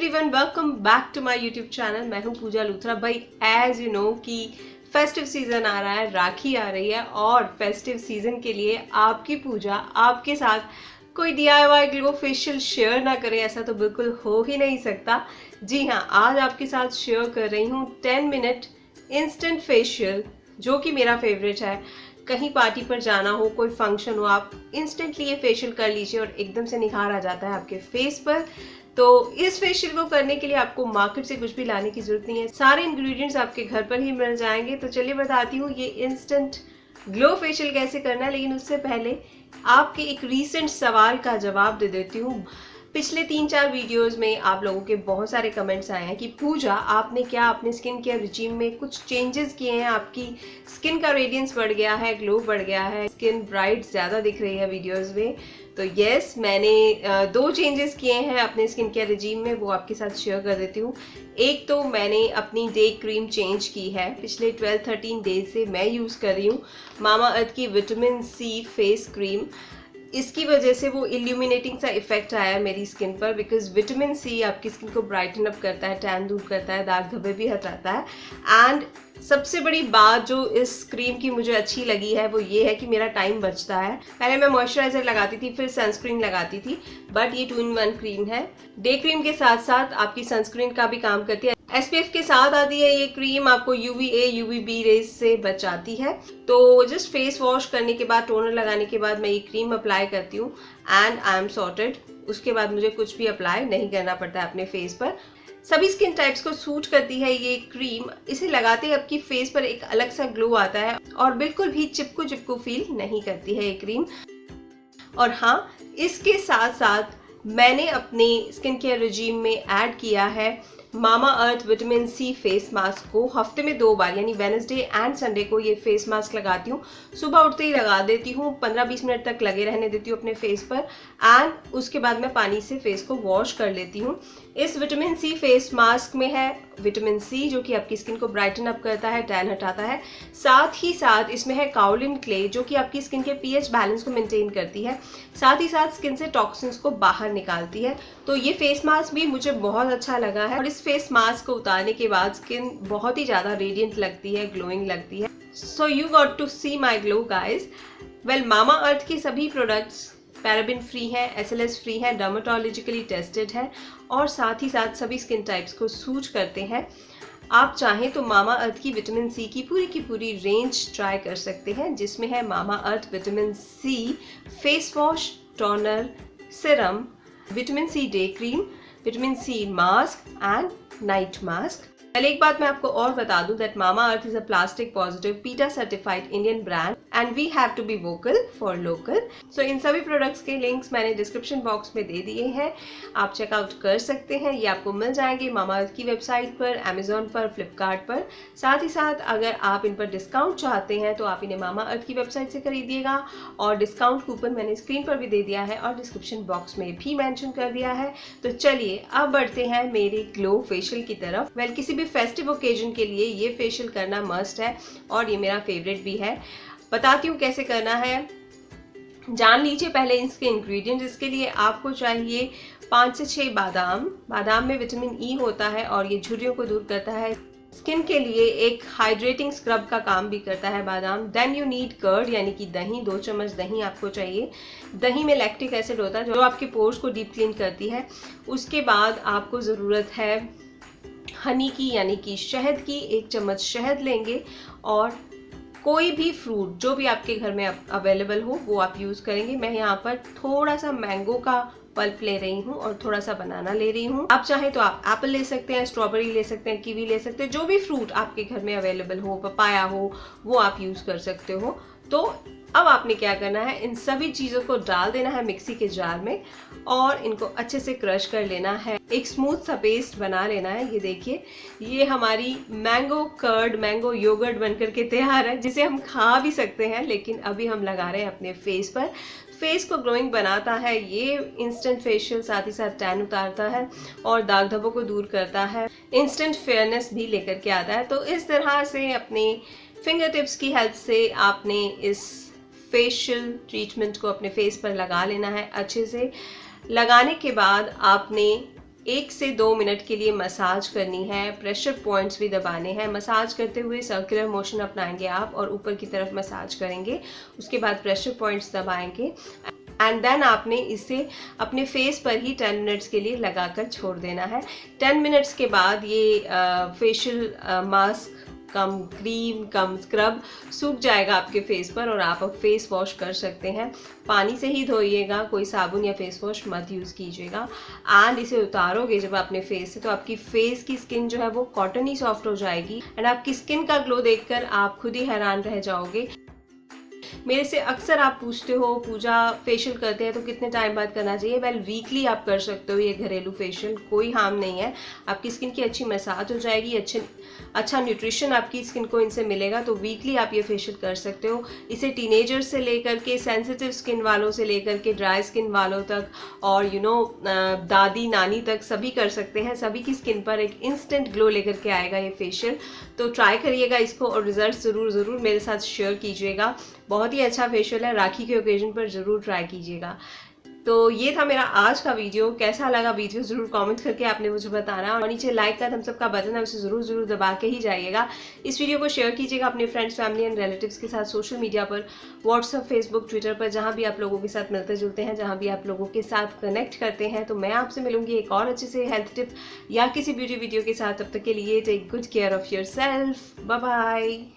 Everyone, welcome back to my YouTube channel. मैं हूं पूजा लूथरा। भाई एज यू नो कि फेस्टिव सीजन आ रहा है, राखी आ रही है और फेस्टिव सीजन के लिए आपकी पूजा आपके साथ कोई DIY ग्लो फेशियल शेयर ना करे, ऐसा तो बिल्कुल हो ही नहीं सकता। जी हाँ, आज आपके साथ शेयर कर रही हूँ 10 मिनट इंस्टेंट फेशियल, जो कि मेरा फेवरेट है। कहीं पार्टी पर जाना हो, कोई फंक्शन हो, आप इंस्टेंटली ये फेशियल कर लीजिए और एकदम से निखार आ जाता है आपके फेस पर। तो इस फेशियल को करने के लिए आपको मार्केट से कुछ भी लाने की जरूरत नहीं है, सारे इंग्रेडिएंट्स आपके घर पर ही मिल जाएंगे। तो चलिए बताती हूँ ये इंस्टेंट ग्लो फेशियल कैसे करना है। लेकिन उससे पहले आपके एक रीसेंट सवाल का जवाब दे देती हूँ। पिछले 3-4 वीडियोस में आप लोगों के बहुत सारे कमेंट्स आए हैं कि पूजा आपने क्या अपने स्किन केयर रिजीम में कुछ चेंजेस किए हैं, आपकी स्किन का रेडियंस बढ़ गया है, ग्लो बढ़ गया है, स्किन ब्राइट ज़्यादा दिख रही है वीडियोस में। तो यस, मैंने 2 चेंजेस किए हैं अपने स्किन केयर रिजीम में, वो आपके साथ शेयर कर देती हूँ। एक तो मैंने अपनी डे क्रीम चेंज की है। पिछले 12-13 डेज से मैं यूज़ कर रही हूँ मामा अर्थ की विटामिन सी फेस क्रीम। इसकी वजह से वो इल्यूमिनेटिंग सा इफेक्ट आया है मेरी स्किन पर, बिकॉज विटामिन सी आपकी स्किन को ब्राइटन अप करता है, टैन दूर करता है, दाग धब्बे भी हटाता है। एंड सबसे बड़ी बात जो इस क्रीम की मुझे अच्छी लगी है वो ये है कि मेरा टाइम बचता है। पहले मैं मॉइस्चराइजर लगाती थी, फिर सनस्क्रीन लगाती थी, बट ये 2-in-1 क्रीम है। डे क्रीम के साथ साथ आपकी सनस्क्रीन का भी काम करती है। SPF के साथ आती है ये क्रीम, आपको UVA UVB रेज से बचाती है। तो जस्ट फेस वॉश करने के बाद, टोनर लगाने के बाद मैं ये क्रीम अप्लाई करती हूँ एंड आई एम सॉर्टेड। उसके बाद मुझे कुछ भी अप्लाई नहीं करना पड़ता है अपने फेस पर। सभी स्किन टाइप्स को सूट करती है ये क्रीम। इसे लगाते ही आपकी फेस पर एक अलग सा ग्लो आता है और बिल्कुल भी चिपकू चिपकू फील नहीं करती है ये क्रीम। और हाँ, इसके साथ साथ मैंने अपने स्किन केयर रिजीम में ऐड किया है Mamaearth vitamin C face mask को। हफ्ते में 2 बार यानी वेडनेसडे एंड संडे को ये फेस मास्क लगाती हूँ। सुबह उठते ही लगा देती हूँ, 15-20 मिनट तक लगे रहने देती हूँ अपने फेस पर एंड उसके बाद मैं पानी से फेस को वॉश कर लेती हूँ। इस विटामिन सी फेस मास्क में है विटामिन सी, जो कि आपकी स्किन को ब्राइटन अप करता है, टैन हटाता है। साथ ही साथ इसमें है काओलिन क्ले, जो कि आपकी स्किन के pH बैलेंस को मेंटेन करती है, साथ ही साथ स्किन से टॉक्सिन्स को बाहर निकालती है। तो ये फेस मास्क भी मुझे बहुत अच्छा लगा है और इस फेस मास्क को उतारने के बाद स्किन बहुत ही ज़्यादा रेडियंट लगती है, ग्लोइंग लगती है। So you got to see my glow guys. Well, Mamaearth की सभी प्रोडक्ट्स पैराबिन फ्री है, SLS फ्री है, डर्माटोलॉजिकली टेस्टेड है और साथ ही साथ सभी स्किन टाइप्स को सूट करते हैं। आप चाहें तो मामा अर्थ की विटामिन सी की पूरी रेंज ट्राई कर सकते हैं, जिसमें है Mamaearth vitamin C face wash, toner, serum, vitamin C day cream, vitamin C mask and night mask. पहले एक बात मैं आपको और बता दूं that Mamaearth is a plastic positive PETA certified Indian brand and we have to be vocal for local. So इन सभी प्रोडक्ट्स के लिंक्स मैंने डिस्क्रिप्शन बॉक्स में दे दिए हैं, आप चेकआउट कर सकते हैं। ये आपको मिल जाएंगे मामा अर्थ की वेबसाइट पर, अमेजोन पर, फ्लिपकार्ट पर। साथ ही साथ अगर आप इन पर डिस्काउंट चाहते हैं तो आप इन्हें मामा अर्थ की वेबसाइट से खरीदिएगा और डिस्काउंट कूपन मैंने स्क्रीन पर भी दे दिया है और डिस्क्रिप्शन बॉक्स में भी मेंशन कर दिया है। तो चलिए अब बढ़ते हैं मेरे ग्लो फेशियल की तरफ। वेल, किसी भी फेस्टिव ओकेजन के लिए ये फेशियल करना मस्ट है और ये मेरा फेवरेट भी है। बताती हूँ कैसे करना है, जान लीजिए पहले इसके इंग्रेडिएंट्स। इसके लिए आपको चाहिए 5 से 6 बादाम। बादाम में विटामिन ई होता है और ये झुर्रियों को दूर करता है। स्किन के लिए एक हाइड्रेटिंग स्क्रब का काम भी करता है बादाम। देन यू नीड कर्ड यानी कि दही, 2 चम्मच दही आपको चाहिए। दही में लैक्टिक एसिड होता है जो आपके पोर्स को डीप क्लीन करती है। उसके बाद आपको ज़रूरत है हनी की यानी कि शहद की। 1 चम्मच शहद लेंगे और कोई भी फ्रूट जो भी आपके घर में अवेलेबल हो वो आप यूज़ करेंगे। मैं यहाँ पर थोड़ा सा मैंगो का पल्प ले रही हूँ और थोड़ा सा बनाना ले रही हूँ। आप चाहें तो आप एप्पल ले सकते हैं, स्ट्रॉबेरी ले सकते हैं, कीवी ले सकते हैं, जो भी फ्रूट आपके घर में अवेलेबल हो, पपाया हो, वो आप यूज़ कर सकते हो। तो अब आपने क्या करना है, इन सभी चीज़ों को डाल देना है मिक्सी के जार में और इनको अच्छे से क्रश कर लेना है। एक स्मूथ सा पेस्ट बना लेना है। ये देखिए, ये हमारी मैंगो कर्ड, मैंगो योगर्ट बनकर के तैयार है, जिसे हम खा भी सकते हैं, लेकिन अभी हम लगा रहे हैं अपने फेस पर। फेस को ग्लोइंग बनाता है ये इंस्टेंट फेशियल, साथ ही साथ टैन उतारता है और दाग धब्बों को दूर करता है, इंस्टेंट फेयरनेस भी लेकर के आता है। तो इस तरह से अपने फिंगर टिप्स की हेल्प से आपने इस फेशियल ट्रीटमेंट को अपने फेस पर लगा लेना है। अच्छे से लगाने के बाद आपने 1 से 2 मिनट के लिए मसाज करनी है। प्रेशर पॉइंट्स भी दबाने हैं। मसाज करते हुए सर्कुलर मोशन अपनाएंगे आप और ऊपर की तरफ मसाज करेंगे, उसके बाद प्रेशर पॉइंट्स दबाएंगे एंड देन आपने इसे अपने फेस पर ही 10 मिनट्स के लिए लगाकर छोड़ देना है। 10 मिनट्स के बाद ये फेशियल मास्क कम क्रीम कम स्क्रब सूख जाएगा आपके फेस पर और आप अब फेस वॉश कर सकते हैं। पानी से ही धोइएगा, कोई साबुन या फेस वॉश मत यूज़ कीजिएगा। एंड इसे उतारोगे जब अपने फेस से तो आपकी फेस की स्किन जो है वो कॉटनी सॉफ्ट हो जाएगी एंड आपकी स्किन का ग्लो देखकर आप खुद ही हैरान रह जाओगे। मेरे से अक्सर आप पूछते हो पूजा फेशियल करते हैं तो कितने टाइम बाद करना चाहिए। वेल वीकली आप कर सकते हो ये घरेलू फेशियल, कोई हार्म नहीं है। आपकी स्किन की अच्छी मसाज हो जाएगी, अच्छा न्यूट्रिशन आपकी स्किन को इनसे मिलेगा, तो वीकली आप ये फेशियल कर सकते हो। इसे टीनेजर से लेकर के सेंसिटिव स्किन वालों से लेकर के ड्राई स्किन वालों तक और दादी नानी तक सभी कर सकते हैं। सभी की स्किन पर एक इंस्टेंट ग्लो लेकर के आएगा ये फेशियल। तो ट्राई करिएगा इसको और रिजल्ट ज़रूर मेरे साथ शेयर कीजिएगा। बहुत ही अच्छा फेशियल है, राखी के ओकेजन पर ज़रूर ट्राई कीजिएगा। तो ये था मेरा आज का वीडियो। कैसा लगा वीडियो ज़रूर कमेंट करके आपने मुझे बताना और नीचे लाइक का थम्स अप का बटन है उसे ज़रूर दबा के ही जाइएगा। इस वीडियो को शेयर कीजिएगा अपने फ्रेंड्स फैमिली एंड रिलेटिव्स के साथ सोशल मीडिया पर, व्हाट्सअप फेसबुक ट्विटर पर, जहाँ भी आप लोगों के साथ मिलते जुलते हैं, जहाँ भी आप लोगों के साथ कनेक्ट करते हैं। तो मैं आपसे मिलूंगी एक और अच्छे से हेल्थ टिप या किसी ब्यूटी वीडियो के साथ। तब तक के लिए take good care of yourself. Bye bye.